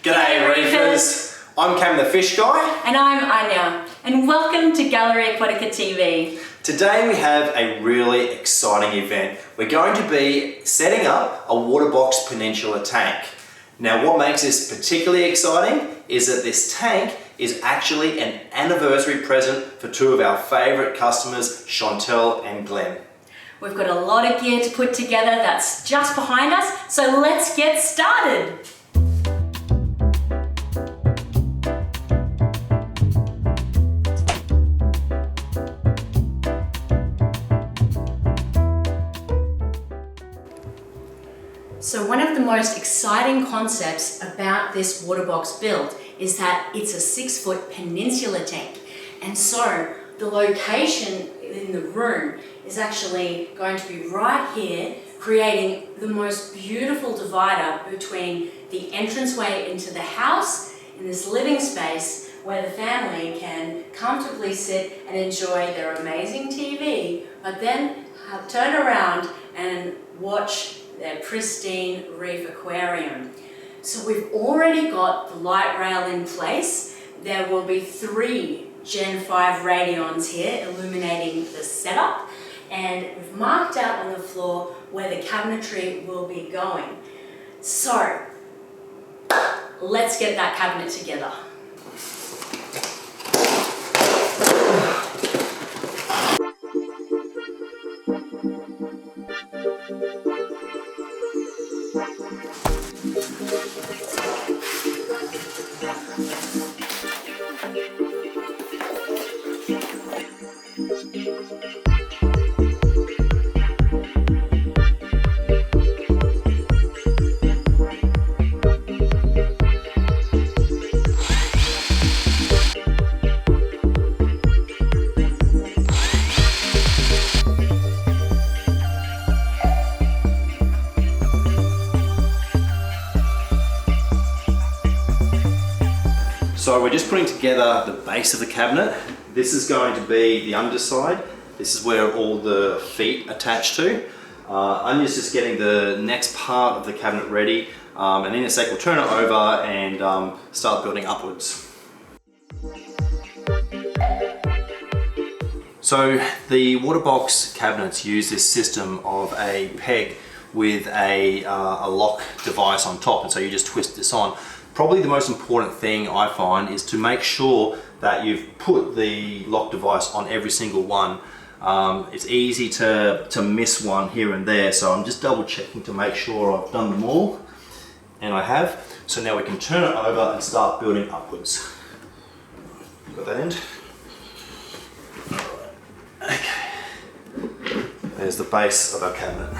G'day Reefers! I'm Cam the Fish Guy. And I'm Ania. And welcome to Gallery Aquatica TV. Today we have a really exciting event. We're going to be setting up a Waterbox Peninsula tank. Now what makes this particularly exciting is that this tank is actually an anniversary present for two of our favourite customers, Chantel and Glenn. We've got a lot of gear to put together that's just behind us, so let's get started. So one of the most exciting concepts about this Waterbox build is that it's a 6-foot peninsula tank. And so the location in the room is actually going to be right here, creating the most beautiful divider between the entranceway into the house and this living space where the family can comfortably sit and enjoy their amazing TV, but then turn around and watch their pristine Reef aquarium. So we've already got the light rail in place. There will be 3 Gen 5 radions here illuminating the setup, and we've marked out on the floor where the cabinetry will be going. So let's get that cabinet together. So we're just putting together the base of the cabinet. This is going to be the underside. This is where all the feet attach to. Anya's just getting the next part of the cabinet ready, and in a sec we'll turn it over and start building upwards. So the Waterbox cabinets use this system of a peg with a lock device on top, and so you just twist this on. Probably the most important thing I find is to make sure that you've put the lock device on every single one. It's easy to miss one here and there, so I'm just double checking to make sure I've done them all, and I have. So now we can turn it over and start building upwards. Got that end? Okay. There's the base of our cabinet.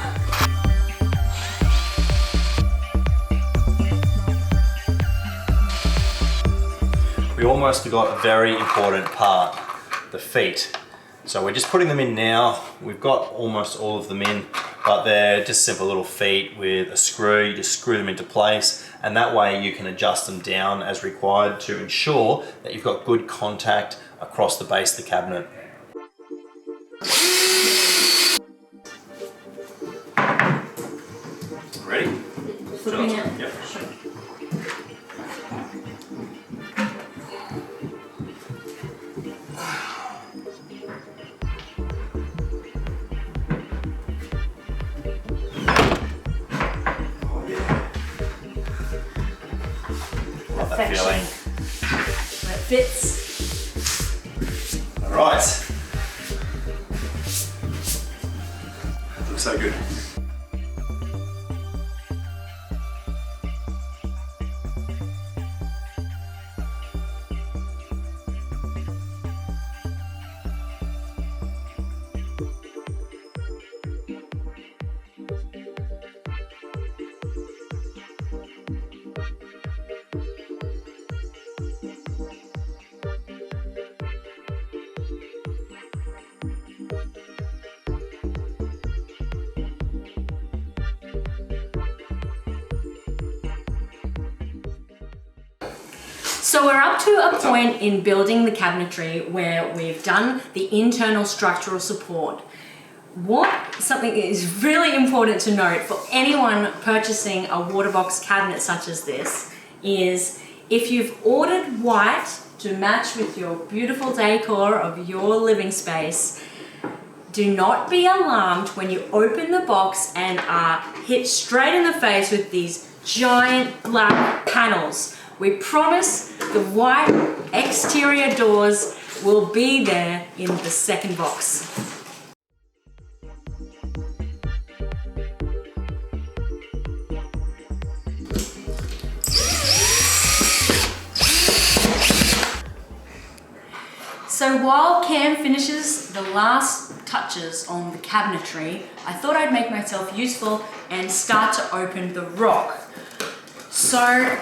We almost forgot a very important part, the feet. So we're just putting them in now. We've got almost all of them in, but they're just simple little feet with a screw. You just screw them into place, and that way you can adjust them down as required to ensure that you've got good contact across the base of the cabinet. Ready? Flipping it. Yep. Sure. That feeling. It fits. All right. Looks so good. So we're up to a point in building the cabinetry where we've done the internal structural support. Something that is really important to note for anyone purchasing a Waterbox cabinet such as this is if you've ordered white to match with your beautiful decor of your living space, do not be alarmed when you open the box and are hit straight in the face with these giant black panels. We promise the white exterior doors will be there in the second box. So while Cam finishes the last touches on the cabinetry, I thought I'd make myself useful and start to open the rock. So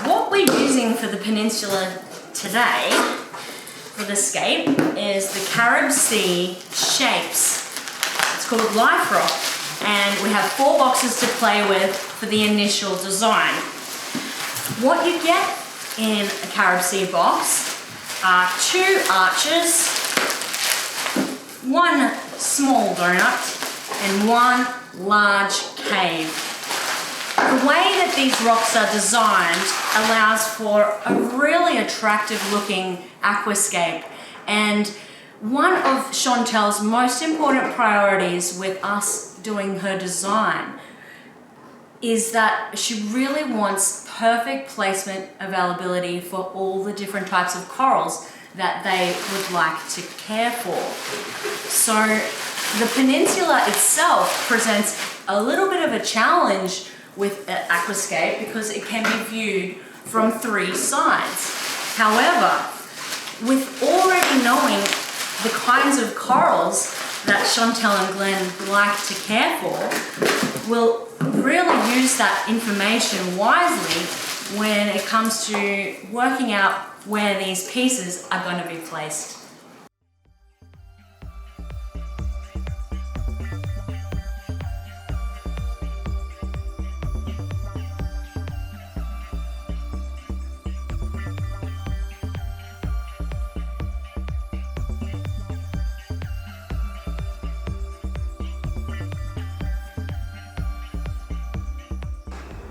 what we're using for the peninsula today, for the scape, is the Carib Sea Shapes. It's called Life Rock, and we have 4 boxes to play with for the initial design. What you get in a Carib Sea box are 2 arches, 1 small donut, and 1 large cave. The way that these rocks are designed allows for a really attractive looking aquascape, and one of Chantel's most important priorities with us doing her design is that she really wants perfect placement availability for all the different types of corals that they would like to care for. So the peninsula itself presents a little bit of a challenge with an aquascape because it can be viewed from 3 sides. However, with already knowing the kinds of corals that Chantel and Glenn like to care for, we'll really use that information wisely when it comes to working out where these pieces are going to be placed.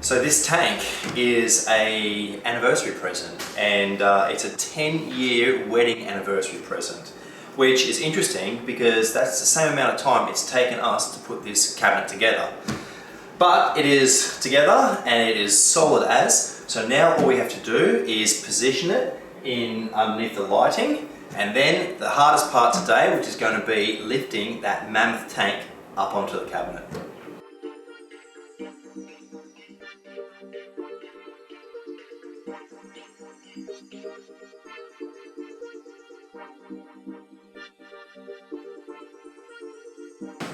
So this tank is an anniversary present, and it's a 10-year wedding anniversary present, which is interesting because that's the same amount of time it's taken us to put this cabinet together. But it is together and it is solid as, so now all we have to do is position it in underneath the lighting, and then the hardest part today, which is going to be lifting that mammoth tank up onto the cabinet.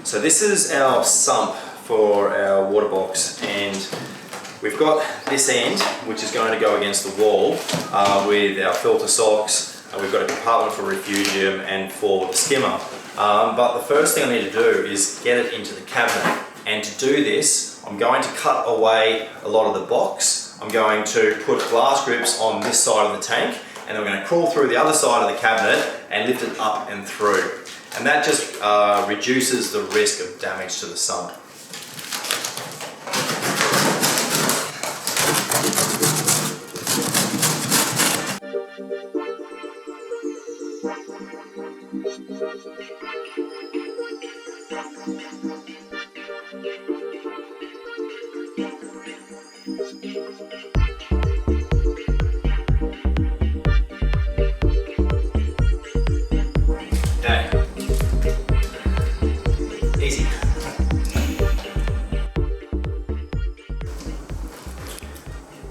So this is our sump for our water box, and we've got this end which is going to go against the wall with our filter socks, and we've got a compartment for refugium and for the skimmer. But the first thing I need to do is get it into the cabinet, and to do this I'm going to cut away a lot of the box. I'm going to put glass grips on this side of the tank, and I'm going to crawl through the other side of the cabinet and lift it up and through. And that just reduces the risk of damage to the sump. Easy.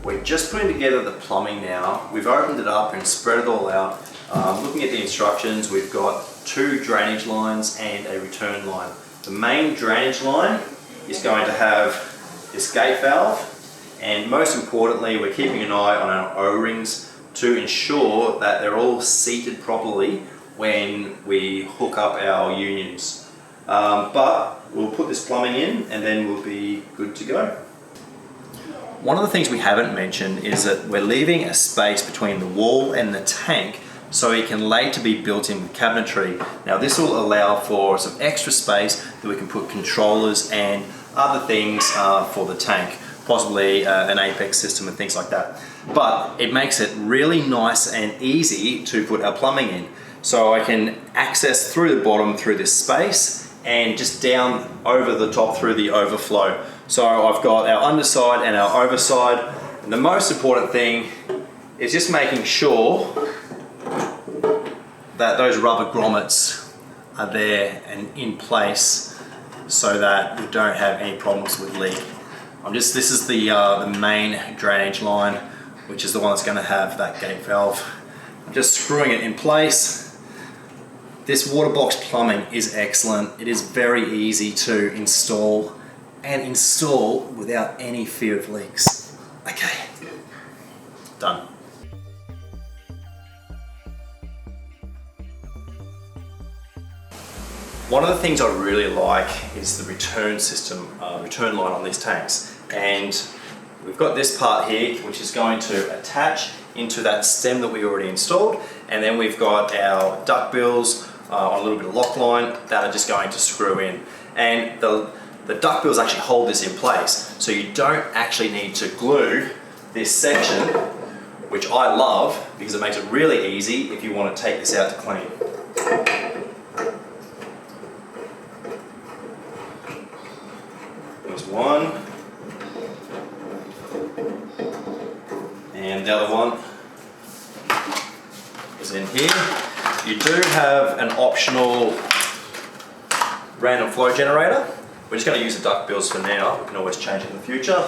We're just putting together the plumbing now. We've opened it up and spread it all out. Looking at the instructions, we've got 2 drainage lines and a return line. The main drainage line is going to have this gate valve, and most importantly, we're keeping an eye on our O-rings to ensure that they're all seated properly when we hook up our unions. But we'll put this plumbing in and then we'll be good to go. One of the things we haven't mentioned is that we're leaving a space between the wall and the tank so it can later be built in with cabinetry. Now this will allow for some extra space that we can put controllers and other things for the tank. possibly an apex system and things like that. But it makes it really nice and easy to put our plumbing in. So I can access through the bottom through this space and just down over the top through the overflow. So I've got our underside and our overside. And the most important thing is just making sure that those rubber grommets are there and in place so that we don't have any problems with leak. This is the main drainage line, which is the one that's going to have that gate valve. I'm just screwing it in place. This Waterbox plumbing is excellent. It is very easy to install and install without any fear of leaks. Okay, done. One of the things I really like is the return system, return line on these tanks. And we've got this part here, which is going to attach into that stem that we already installed. And then we've got our duckbills on a little bit of lock line that are just going to screw in. And the duckbills actually hold this in place. So you don't actually need to glue this section, which I love because it makes it really easy if you want to take this out to clean. There's one, and the other one is in here. You do have an optional random flow generator. We're just going to use the duckbills for now. We can always change it in the future.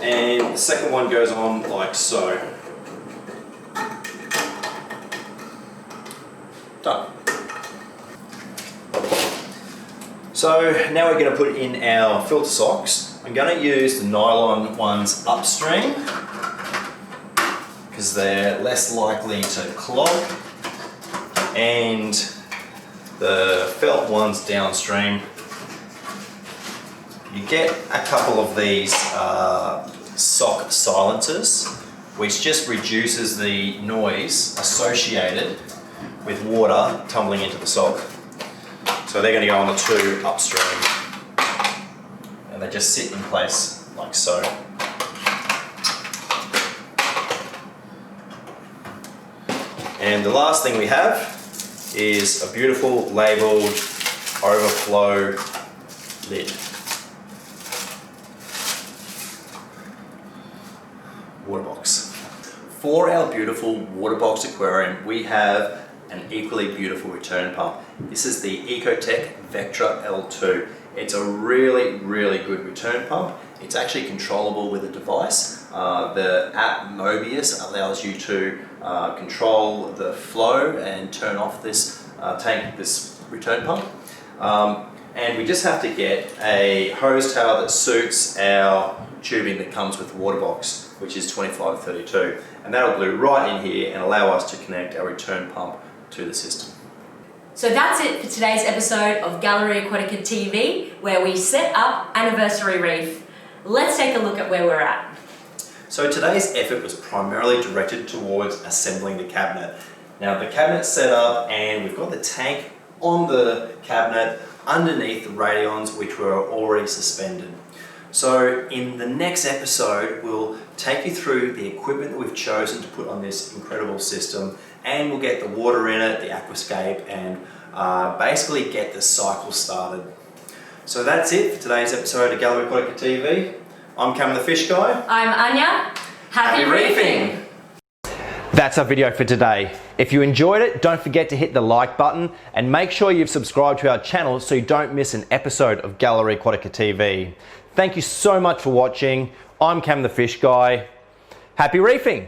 And the second one goes on like so. Done. So now we're going to put in our filter socks. I'm going to use the nylon ones upstream because they're less likely to clog, and the felt ones downstream. You get a couple of these sock silencers, which just reduces the noise associated with water tumbling into the sock. So they're going to go on the two upstream, and they just sit in place like so. And the last thing we have is a beautiful labelled overflow lid. Waterbox. For our beautiful Waterbox aquarium, we have an equally beautiful return pump. This is the Ecotech Vectra L2. It's a really, really good return pump. It's actually controllable with a device. The app Mobius allows you to control the flow and turn off this this return pump. And we just have to get a hose tail that suits our tubing that comes with the Waterbox, which is 2532. And that'll glue right in here and allow us to connect our return pump to the system. So that's it for today's episode of Gallery Aquatica TV, where we set up Anniversary Reef. Let's take a look at where we're at. So today's effort was primarily directed towards assembling the cabinet. Now the cabinet's set up and we've got the tank on the cabinet underneath the radions, which were already suspended. So in the next episode, we'll take you through the equipment that we've chosen to put on this incredible system, and we'll get the water in it, the aquascape, and basically get the cycle started. So that's it for today's episode of Gallery Aquatica TV. I'm Cam the Fish Guy. I'm Anya. Happy reefing! That's our video for today. If you enjoyed it, don't forget to hit the like button and make sure you've subscribed to our channel so you don't miss an episode of Gallery Aquatica TV. Thank you so much for watching. I'm Cam the Fish Guy. Happy reefing!